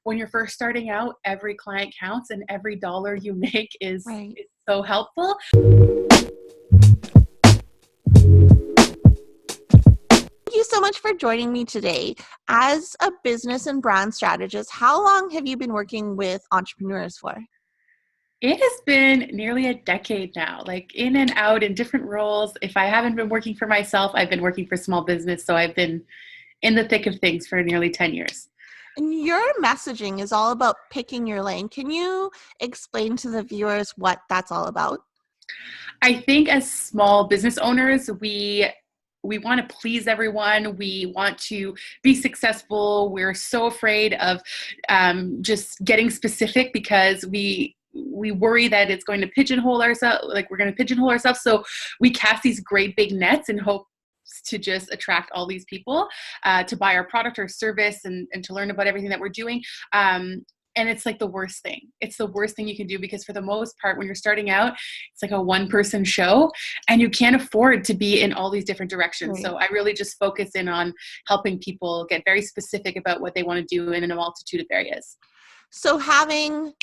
when you're first starting out, every client counts and every dollar you make is Right. so helpful. Thank you so much for joining me today. As a business and brand strategist, how long have you been working with entrepreneurs for? It has been nearly a decade now, like in and out in different roles. If I haven't been working for myself, I've been working for small business. So I've been in the thick of things for nearly 10 years. And your messaging is all about picking your lane. Can you explain to the viewers what that's all about? I think as small business owners, we want to please everyone. We want to be successful. We're so afraid of just getting specific because we worry that it's going to pigeonhole ourselves, like we're going to pigeonhole ourselves. So we cast these great big nets in hope to just attract all these people to buy our product or service and to learn about everything that we're doing. And it's like the worst thing. It's the worst thing you can do because for the most part, when you're starting out, it's like a one-person show and you can't afford to be in all these different directions. Right. So I really just focus in on helping people get very specific about what they want to do in a multitude of areas. So having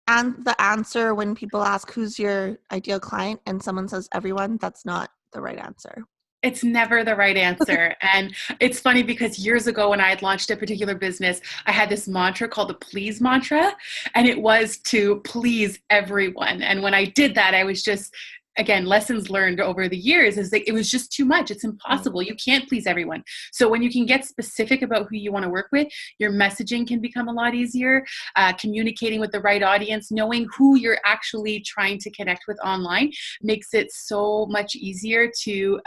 the answer when people ask who's your ideal client and someone says everyone, that's not the right answer. It's never the right answer. And it's funny because years ago when I had launched a particular business, I had this mantra called the please mantra, and it was to please everyone. And when I did that, I was just, again, lessons learned over the years is like, it was just too much. It's impossible. You can't please everyone. So when you can get specific about who you want to work with, your messaging can become a lot easier, communicating with the right audience, knowing who you're actually trying to connect with online makes it so much easier to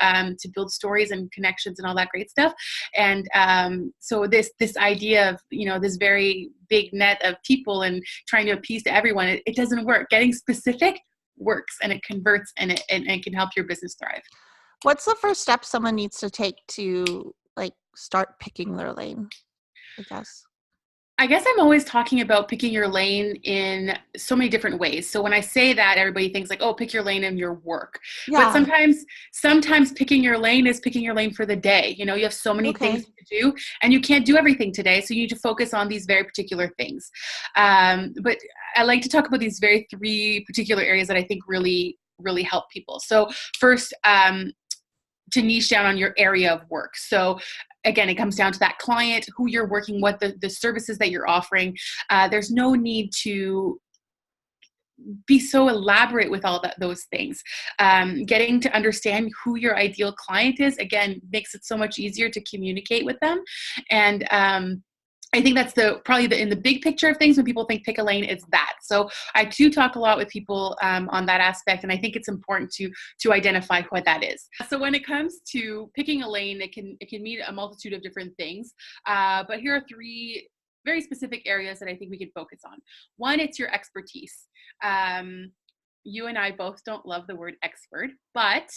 build stories and connections and all that great stuff. And so this idea of, this very big net of people and trying to appease to everyone, it doesn't work. Getting specific works and it converts and it can help your business thrive. What's the first step someone needs to take to start picking their lane, I guess? I guess I'm always talking about picking your lane in so many different ways. So when I say that, everybody thinks like, oh, pick your lane in your work. Yeah. But sometimes picking your lane is picking your lane for the day. You have so many things to do and you can't do everything today. So you need to focus on these very particular things. But I like to talk about these three particular areas that I think really, really help people. So first, to niche down on your area of work. So again, it comes down to that client, who you're working with, the services that you're offering. There's no need to be so elaborate with all those things. Getting to understand who your ideal client is, again, makes it so much easier to communicate with them. And I think that's in the big picture of things, when people think pick a lane, it's that. So I do talk a lot with people on that aspect, and I think it's important to identify what that is. So when it comes to picking a lane, it can mean a multitude of different things. But here are three very specific areas that I think we can focus on. One, it's your expertise. You and I both don't love the word expert, but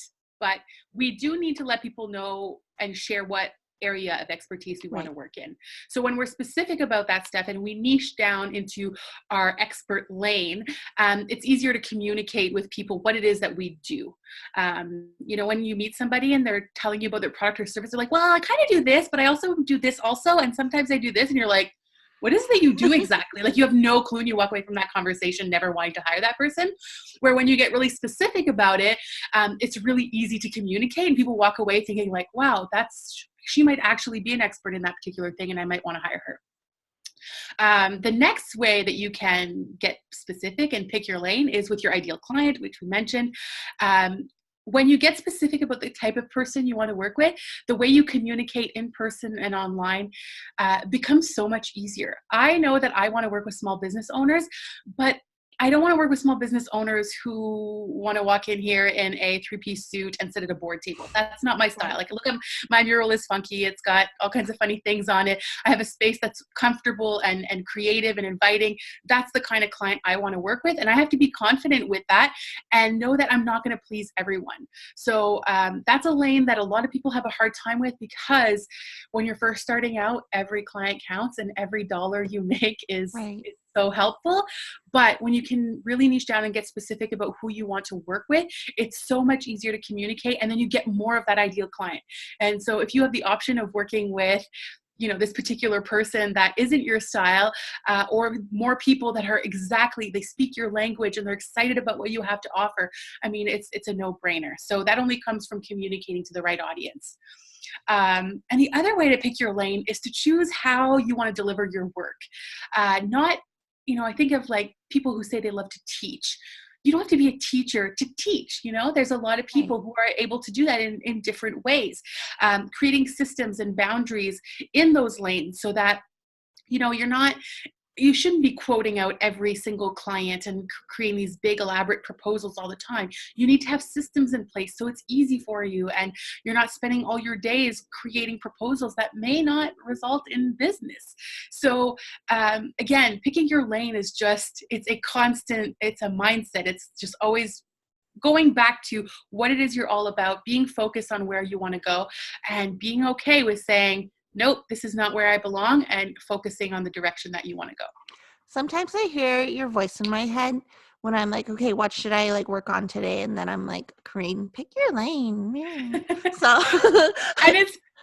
we do need to let people know and share what area of expertise we want to work in. So when we're specific about that stuff and we niche down into our expert lane, it's easier to communicate with people what it is that we do. When you meet somebody and they're telling you about their product or service, they're like, well, I kind of do this, but I also do this also. And sometimes I do this. And you're like, what is it that you do exactly? Like you have no clue and you walk away from that conversation never wanting to hire that person. Where when you get really specific about it, it's really easy to communicate and people walk away thinking like, wow, she might actually be an expert in that particular thing and I might want to hire her. The next way that you can get specific and pick your lane is with your ideal client, which we mentioned. When you get specific about the type of person you want to work with, the way you communicate in person and online becomes so much easier. I know that I want to work with small business owners, but I don't want to work with small business owners who want to walk in here in a 3-piece suit and sit at a board table. That's not my style. Like, look, my mural is funky. It's got all kinds of funny things on it. I have a space that's comfortable and creative and inviting. That's the kind of client I want to work with. And I have to be confident with that and know that I'm not going to please everyone. So that's a lane that a lot of people have a hard time with because when you're first starting out, every client counts and every dollar you make is so helpful. But when you can really niche down and get specific about who you want to work with, it's so much easier to communicate and then you get more of that ideal client. And so if you have the option of working with this particular person that isn't your style, or more people that are they speak your language and they're excited about what you have to offer. I mean, it's a no-brainer. So that only comes from communicating to the right audience. And the other way to pick your lane is to choose how you want to deliver your work. Not, I think of like people who say they love to teach. You don't have to be a teacher to teach. There's a lot of people who are able to do that in different ways. Creating systems and boundaries in those lanes so that, you shouldn't be quoting out every single client and creating these big elaborate proposals all the time. You need to have systems in place so it's easy for you and you're not spending all your days creating proposals that may not result in business. So again, picking your lane is it's a mindset. It's just always going back to what it is you're all about, being focused on where you want to go and being okay with saying, nope, this is not where I belong, and focusing on the direction that you want to go. Sometimes I hear your voice in my head when I'm like, okay, what should I like work on today? And then I'm like, Karine, pick your lane. Yeah. So And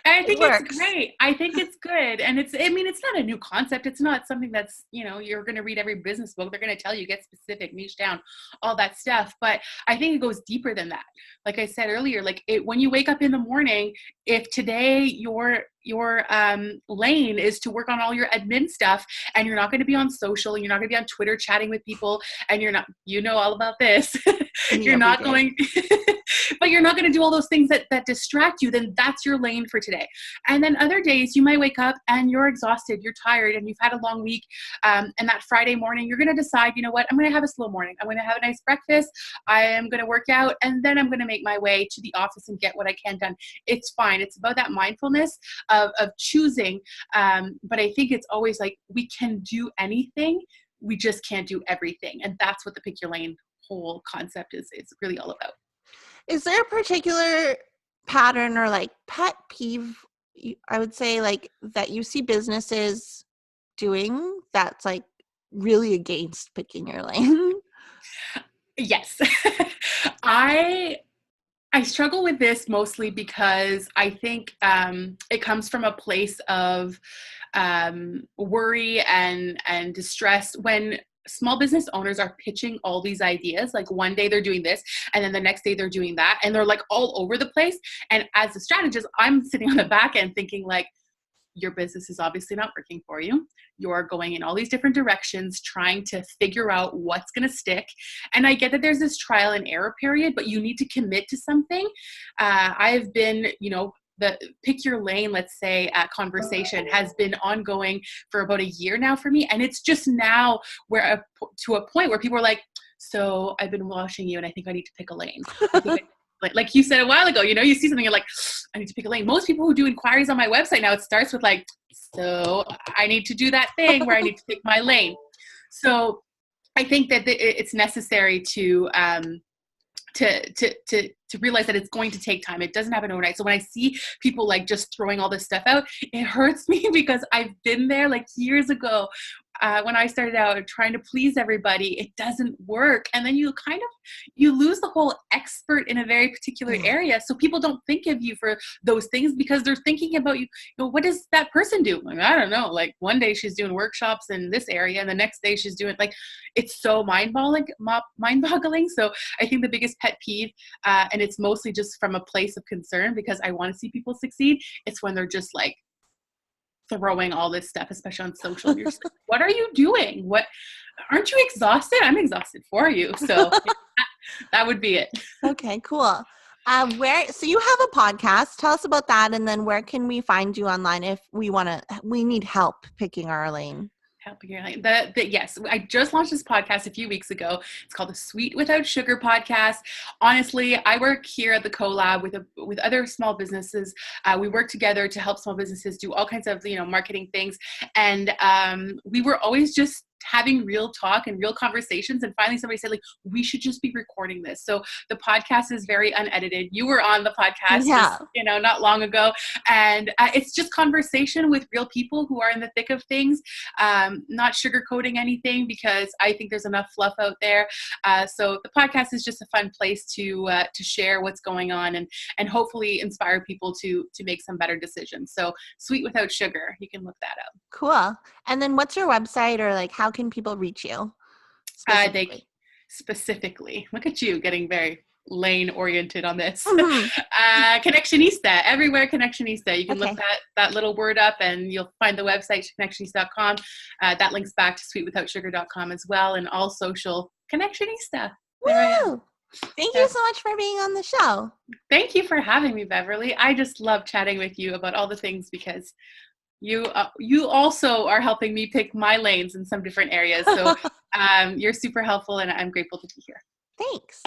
I think it it's great. I think it's good. And it's not a new concept. It's not something that's, you're going to read every business book. They're going to tell you, get specific, niche down, all that stuff. But I think it goes deeper than that. Like I said earlier, when you wake up in the morning, if today your lane is to work on all your admin stuff and you're not going to be on social and you're not going to be on Twitter chatting with people and you're not, all about this, you're not going, but you're not going to do all those things that distract you, then that's your lane for today. And then other days you might wake up and you're exhausted, you're tired, and you've had a long week. And that Friday morning, you're going to decide, you know what, I'm going to have a slow morning. I'm going to have a nice breakfast. I am going to work out, and then I'm going to make my way to the office and get what I can done. It's fine. It's about that mindfulness of choosing. But I think it's always like, we can do anything. We just can't do everything. And that's what the pick your lane whole concept is really all about. Is there a particular pattern or like pet peeve, I would say, like that you see businesses doing that's like really against picking your lane? Yes. I struggle with this mostly because I think it comes from a place of worry and distress when small business owners are pitching all these ideas. Like one day they're doing this and then the next day they're doing that, and they're like all over the place. And as a strategist, I'm sitting on the back end thinking like, your business is obviously not working for you. You're going in all these different directions, trying to figure out what's going to stick. And I get that there's this trial and error period, but you need to commit to something. I've been, the pick your lane, let's say, conversation has been ongoing for about a year now for me. And it's just now to a point where people are like, so I've been watching you and I think I need to pick a lane. Like you said a while ago, you see something, you're like, I need to pick a lane. Most people who do inquiries on my website now, it starts with like, so I need to do that thing where I need to pick my lane. So I think that it's necessary to realize that it's going to take time. It doesn't happen overnight. So when I see people like just throwing all this stuff out, it hurts me because I've been there like years ago. When I started out trying to please everybody, it doesn't work. And then you lose the whole expert in a very particular area. So people don't think of you for those things because they're thinking about you. What does that person do? Like, I don't know. Like one day she's doing workshops in this area and the next day she's doing it's so mind-boggling. So I think the biggest pet peeve, and it's mostly just from a place of concern because I want to see people succeed. It's when they're just like, throwing all this stuff, especially on social. You're just like, what are you doing? What, aren't you exhausted? I'm exhausted for you. So that would be it. Okay, cool. So you have a podcast. Tell us about that, and then where can we find you online if we need help picking our lane? Yes, I just launched this podcast a few weeks ago. It's called the Sweet Without Sugar podcast. Honestly, I work here at the CoLab with other small businesses. We work together to help small businesses do all kinds of marketing things, and we were always just having real talk and real conversations. And finally somebody said, like, we should just be recording this. So the podcast is very unedited. You were on the podcast just, not long ago. And it's just conversation with real people who are in the thick of things, not sugarcoating anything, because I think there's enough fluff out there. So the podcast is just a fun place to share what's going on and hopefully inspire people to make some better decisions. So Sweet Without Sugar, you can look that up. Cool. And then what's your website, or like how can people reach you specifically? Look at you getting very lane oriented on this. Connectionista, everywhere Connectionista. You can look that little word up and you'll find the website, connectionista.com. That links back to sweetwithoutsugar.com as well, and all social Connectionista. Woo! Thank you so much for being on the show. Thank you for having me, Beverly. I just love chatting with you about all the things, because you also are helping me pick my lanes in some different areas. So you're super helpful, and I'm grateful to be here. Thanks.